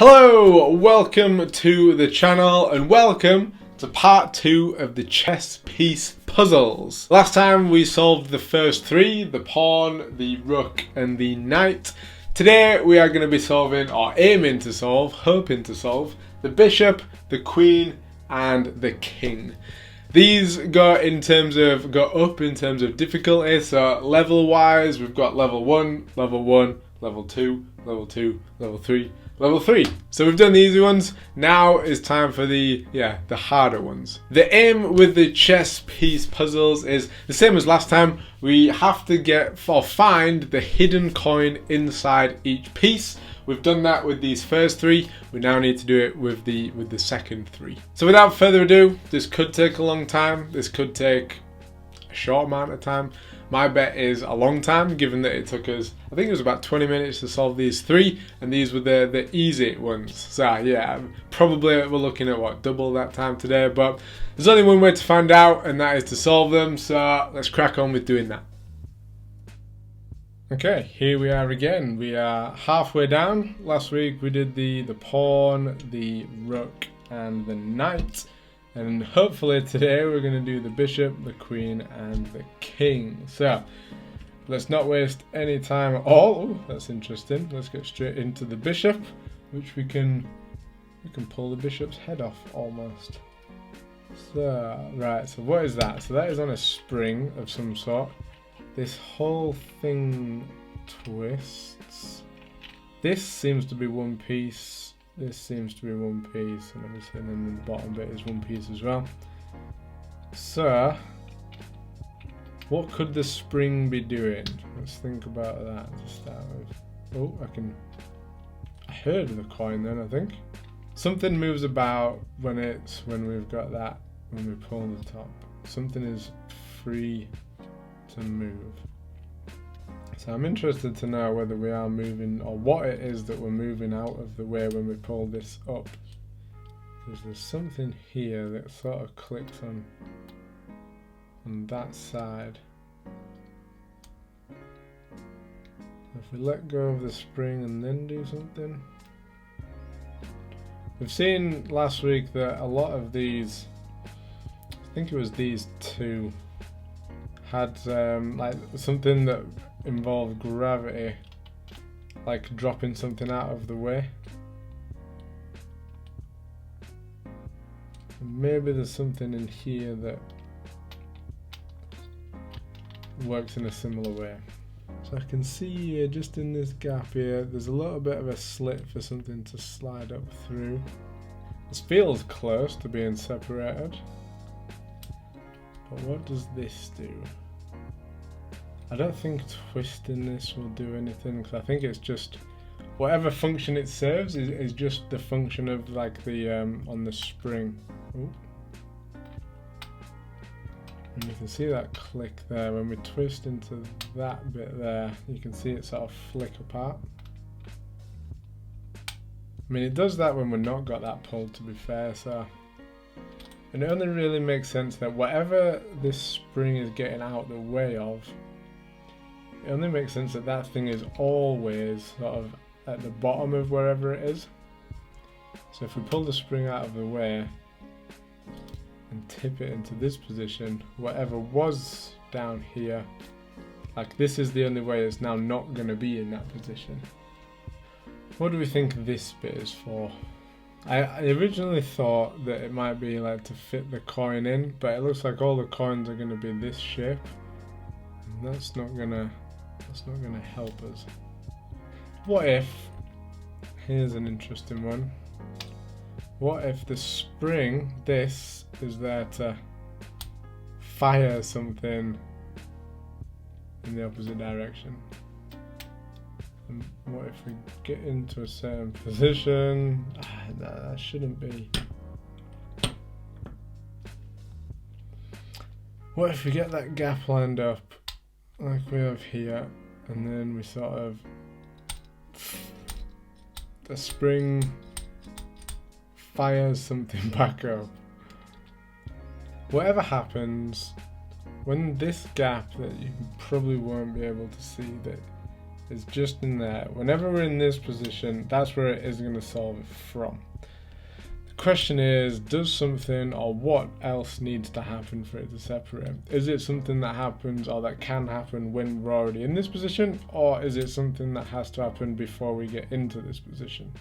Hello, welcome to the channel and welcome to part 2 of the chess piece puzzles. Last time we solved the first 3, the pawn, the rook and the knight. Today we are going to be solving, or aiming to solve, hoping to solve, the bishop, the queen and the king. These go up in terms of difficulty, so level wise we've got level 1, level 2, level 2, level 3, level 3. So we've done the easy ones. Now is time for the harder ones. The aim with the chess piece puzzles is the same as last time. We have to find the hidden coin inside each piece. We've done that with these first 3. We now need to do it with the second 3. So without further ado, this could take a long time. This could take a short amount of time. My bet is a long time, given that it took us, I think it was about 20 minutes to solve these 3, and these were the easy ones. So yeah, probably we're looking at double that time today, but there's only one way to find out, and that is to solve them, so let's crack on with doing that. Okay, here we are again. We are halfway down. Last week we did the pawn, the rook and the knight. And hopefully today we're going to do the bishop, the queen and the king. So let's not waste any time at all. Ooh, that's interesting. Let's get straight into the bishop, which we can pull the bishop's head off almost. So right, so what is that? So that is on a spring of some sort. This whole thing twists. This seems to be one piece. This seems to be one piece, and obviously then the bottom bit is one piece as well. So, what could the spring be doing? Let's think about that to start with. Oh, I heard the coin then, I think. Something moves about when we've got that, when we pull the top. Something is free to move. So I'm interested to know whether we are moving, or what it is that we're moving out of the way when we pull this up. Because there's something here that sort of clicks on that side. If we let go of the spring and then do something. We've seen last week that a lot of these, I think it was these two, had like something that involved gravity, like dropping something out of the way. Maybe there's something in here that works in a similar way. So I can see here, just in this gap here, there's a little bit of a slit for something to slide up through. This feels close to being separated. But what does this do? I don't think twisting this will do anything, because I think it's just whatever function it serves is just the function of like the on the spring. Ooh. And you can see that click there. When we twist into that bit there, you can see it sort of flick apart. I mean, it does that when we're not got that pull, to be fair, so. And it only really makes sense that whatever this spring is getting out the way of, it only makes sense that that thing is always sort of at the bottom of wherever it is. So if we pull the spring out of the way and tip it into this position, whatever was down here, like this is the only way it's now not going to be in that position. What do we think this bit is for? I originally thought that it might be like to fit the coin in, but it looks like all the coins are going to be this shape. And that's not gonna help us. What if, here's an interesting one, what if the spring, this, is there to fire something in the opposite direction? And what if we get into a certain position? No, that shouldn't be. What if we get that gap lined up like we have here, and then we sort of, the spring fires something back up. Whatever happens, when this gap that you probably won't be able to see, that It's just in there. Whenever we're in this position, that's where it is going to solve it from. The question is, does something or what else needs to happen for it to separate? Is it something that happens or that can happen when we're already in this position, or is it something that has to happen before we get into this position?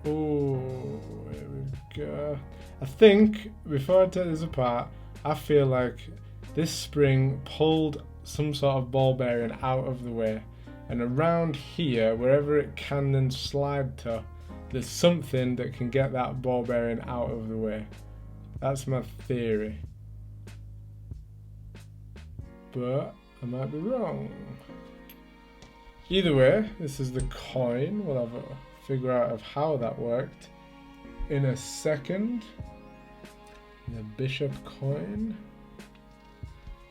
Oh, here we go. I think, before I take this apart, I feel like this spring pulled some sort of ball bearing out of the way, and around here, wherever it can then slide to, there's something that can get that ball bearing out of the way. That's my theory. But I might be wrong. Either way, this is the coin. We'll have a figure out of how that worked in a second. The bishop coin.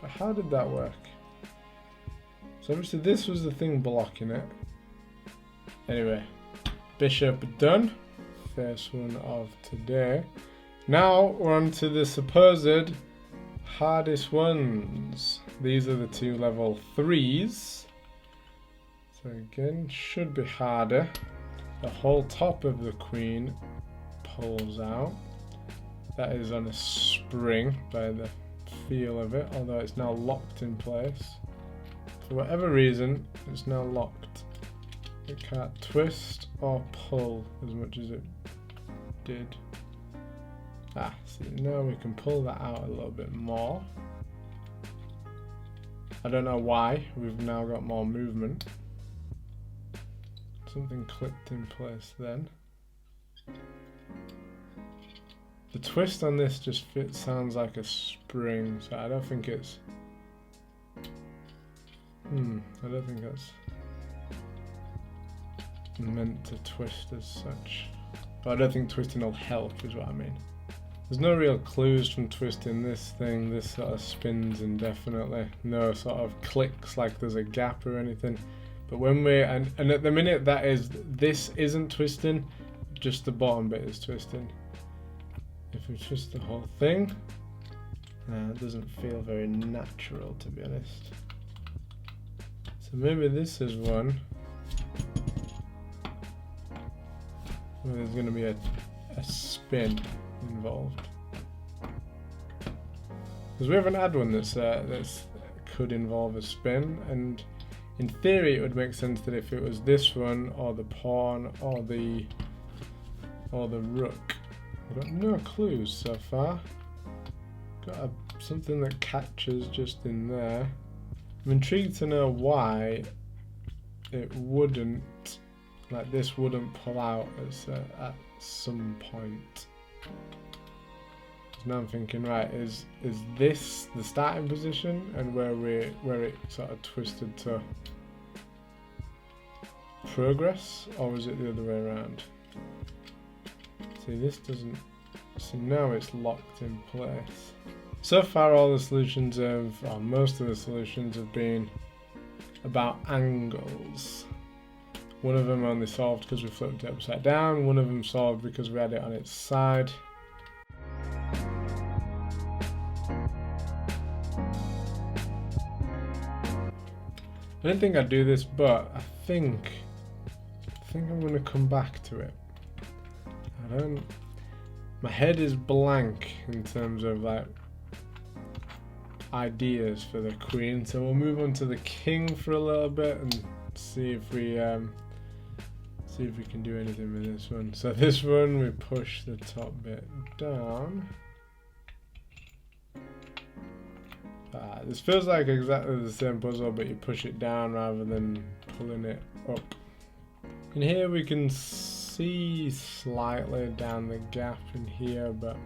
But how did that work? So obviously this was the thing blocking it. Anyway, bishop done. First one of today. Now we're on to the supposed hardest ones. These are the two level 3s. So again, should be harder. The whole top of the queen pulls out. That is on a spring by the feel of it, although it's now locked in place. For whatever reason, it's now locked. It can't twist or pull as much as it did. See, now we can pull that out a little bit more. I don't know why, we've now got more movement. Something clicked in place then. The twist on this just sounds like a spring, so I don't think it's... I don't think that's meant to twist as such. But I don't think twisting will help, is what I mean. There's no real clues from twisting this thing. This sort of spins indefinitely. No sort of clicks like there's a gap or anything. But when we're... And at the minute that is... This isn't twisting, just the bottom bit is twisting. If we twist the whole thing, it doesn't feel very natural, to be honest. So maybe this is one where there's going to be a spin involved. Because we haven't had one that's could involve a spin, and in theory it would make sense that if it was this one or the pawn or the rook. I've got no clues so far. Got something that catches just in there. I'm intrigued to know why it wouldn't, like this wouldn't pull out at some point. Now I'm thinking, right, is this the starting position and where it sort of twisted to progress, or is it the other way around? See, this doesn't... See, now it's locked in place. So far all the solutions or most of the solutions have been about angles. One of them only solved because we flipped it upside down, one of them solved because we had it on its side. I didn't think I'd do this, but I think I'm going to come back to it. My head is blank in terms of like ideas for the queen, so we'll move on to the king for a little bit and see if we can do anything with this one. So this one, we push the top bit down. This feels like exactly the same puzzle, but you push it down rather than pulling it up. And here we can see slightly down the gap in here, but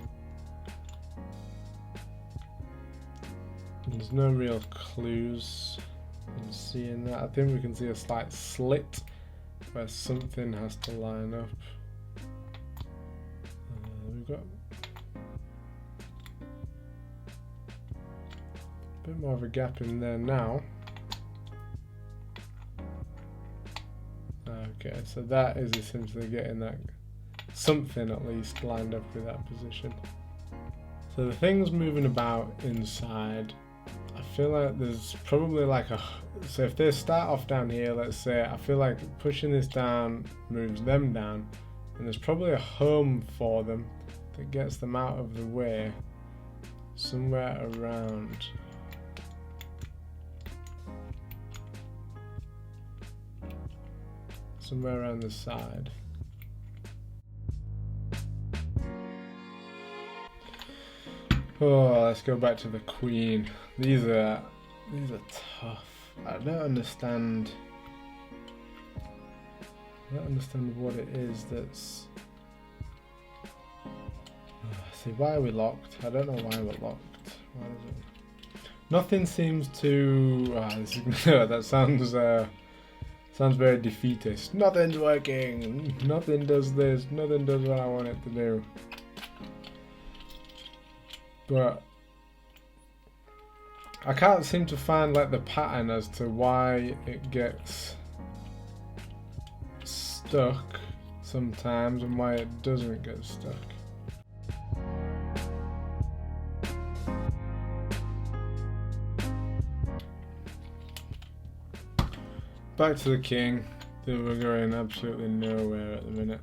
there's no real clues in seeing that. I think we can see a slight slit where something has to line up. We've got a bit more of a gap in there now. Okay, so that is essentially getting that something at least lined up with that position. So the things moving about inside, I feel like there's probably like a, so if they start off down here, let's say, I feel like pushing this down moves them down, and there's probably a home for them that gets them out of the way somewhere around. Somewhere around the side. Oh, let's go back to the queen. These are tough. I don't understand what it is that's... See, why are we locked? I don't know why we're locked. Why is it? Nothing seems to... that sounds very defeatist. Nothing's working. Nothing does this. Nothing does what I want it to do. But I can't seem to find like the pattern as to why it gets stuck sometimes and why it doesn't get stuck. Back to the king. We're going absolutely nowhere at the minute.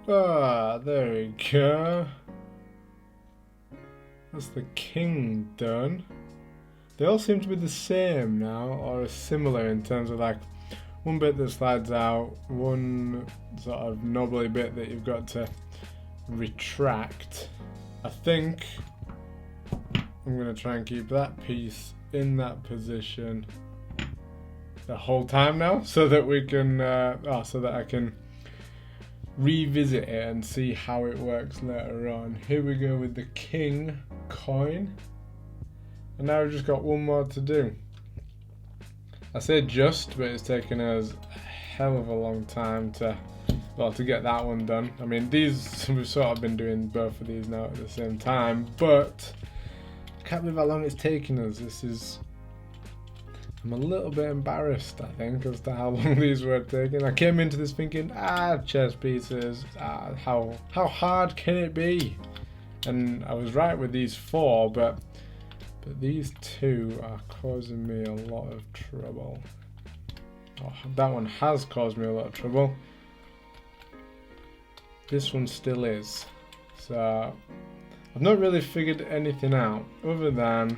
Ah, there we go. That's the king done. They all seem to be the same now, or similar in terms of like one bit that slides out, one sort of knobbly bit that you've got to retract. I think I'm going to try and keep that piece in that position the whole time now, so that we can, so that I can revisit it and see how it works later on. Here we go with the king coin, and now we've just got one more to do. I say just, but it's taken us a hell of a long time to get that one done. I mean, these, we've sort of been doing both of these now at the same time, but I can't believe how long it's taken us. I'm a little bit embarrassed, I think, as to how long these were taking. I came into this thinking, chess pieces, how hard can it be? And I was right with these four, but these two are causing me a lot of trouble. Oh, that one has caused me a lot of trouble. This one still is. So I've not really figured anything out other than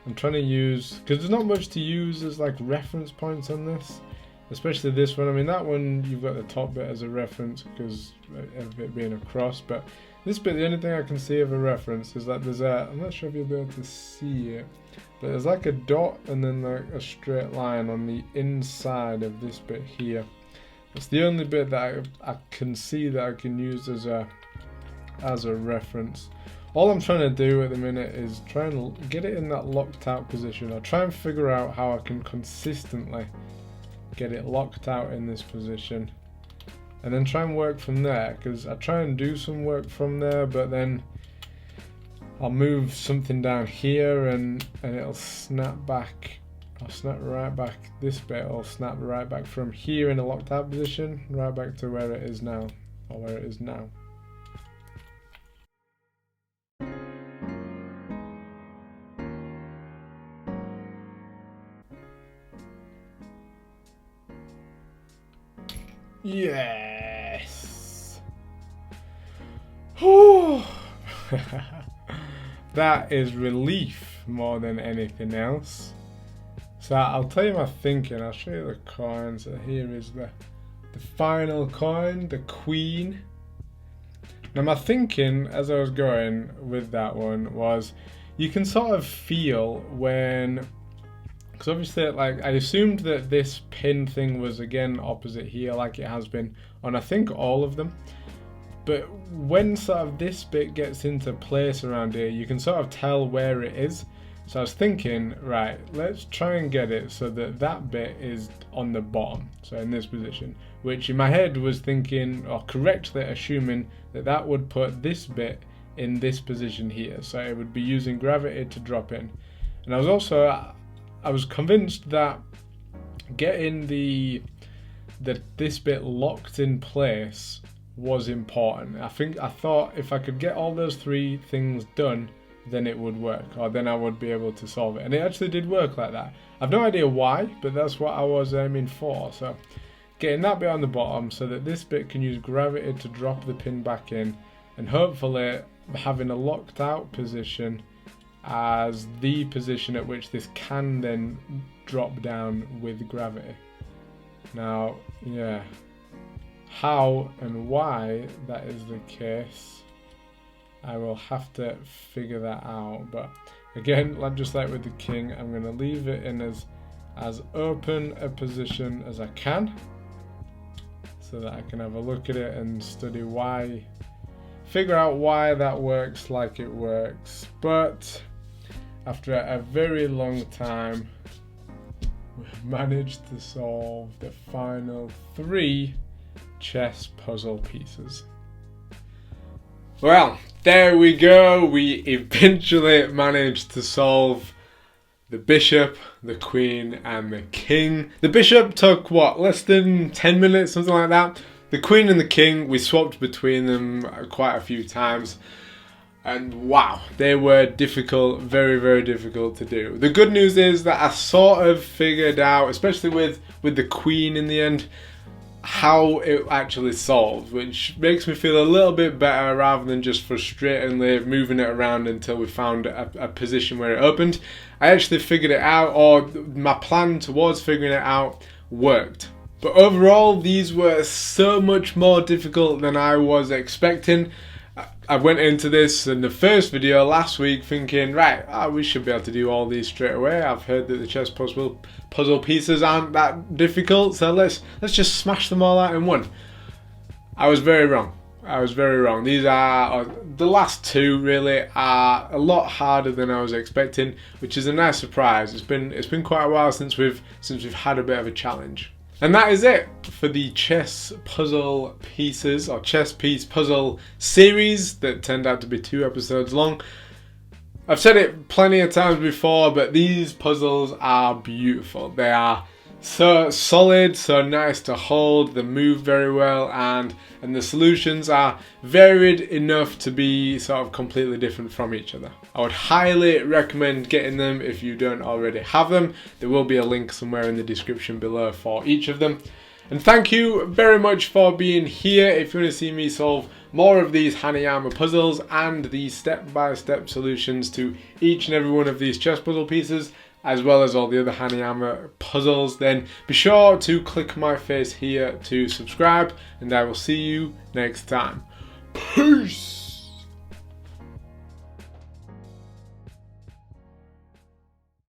I'm trying to use, because there's not much to use as like reference points on this, especially this one. I mean, that one you've got the top bit as a reference because of it being a cross, but this bit, the only thing I can see of a reference is that there's a, I'm not sure if you'll be able to see it, but there's like a dot and then like a straight line on the inside of this bit here. It's the only bit that I can see that I can use as a reference. All I'm trying to do at the minute is try and get it in that locked out position. I'll try and figure out how I can consistently get it locked out in this position, and then try and work from there, because I try and do some work from there, but then I'll move something down here and it'll snap back. I'll snap right back. This bit will snap right back from here in a locked out position right back to where it is now, or where it is now. Yes. That is relief more than anything else. So I'll tell you my thinking. I'll show you the coin. So here is the final coin, the queen. Now my thinking as I was going with that one was, you can sort of feel when, because obviously, like, I assumed that this pin thing was again opposite here, like it has been on I think all of them. But when sort of this bit gets into place around here, you can sort of tell where it is. So I was thinking, right, let's try and get it so that that bit is on the bottom, so in this position, which in my head was thinking, or correctly assuming, that that would put this bit in this position here, so it would be using gravity to drop in. And I was convinced that getting this bit locked in place was important. I thought if I could get all those three things done, then it would work, or then I would be able to solve it. And it actually did work like that. I've no idea why, but that's what I was aiming for. So getting that bit on the bottom so that this bit can use gravity to drop the pin back in, and hopefully having a locked out position as the position at which this can then drop down with gravity. Now, yeah, how and why that is the case, I will have to figure that out. But again, just like with the king, I'm going to leave it in as open a position as I can, so that I can have a look at it and study why, figure out why that works like it works. But after a very long time, we've managed to solve the final 3 chess puzzle pieces. Well, there we go. We eventually managed to solve the bishop, the queen, and the king. The bishop took, what, less than 10 minutes, something like that. The queen and the king, we swapped between them quite a few times. And wow, they were difficult, very, very difficult to do. The good news is that I sort of figured out, especially with the queen in the end, how it actually solved, which makes me feel a little bit better rather than just frustratingly moving it around until we found a position where it opened. I actually figured it out, or my plan towards figuring it out worked. But overall, these were so much more difficult than I was expecting. I went into this in the first video last week thinking, right, we should be able to do all these straight away. I've heard that the chess puzzle pieces aren't that difficult, so let's just smash them all out in one. I was very wrong. These are, the last 2 really are a lot harder than I was expecting, which is a nice surprise. It's been quite a while since we've had a bit of a challenge. And that is it for the chess puzzle pieces, or chess piece puzzle series that turned out to be 2 episodes long. I've said it plenty of times before, but these puzzles are beautiful. They are so solid, so nice to hold, they move very well, and the solutions are varied enough to be sort of completely different from each other. I would highly recommend getting them if you don't already have them. There will be a link somewhere in the description below for each of them. And thank you very much for being here. If you want to see me solve more of these Hanayama puzzles and the step-by-step solutions to each and every one of these chess puzzle pieces, as well as all the other Hanayama puzzles, then be sure to click my face here to subscribe, and I will see you next time. Peace!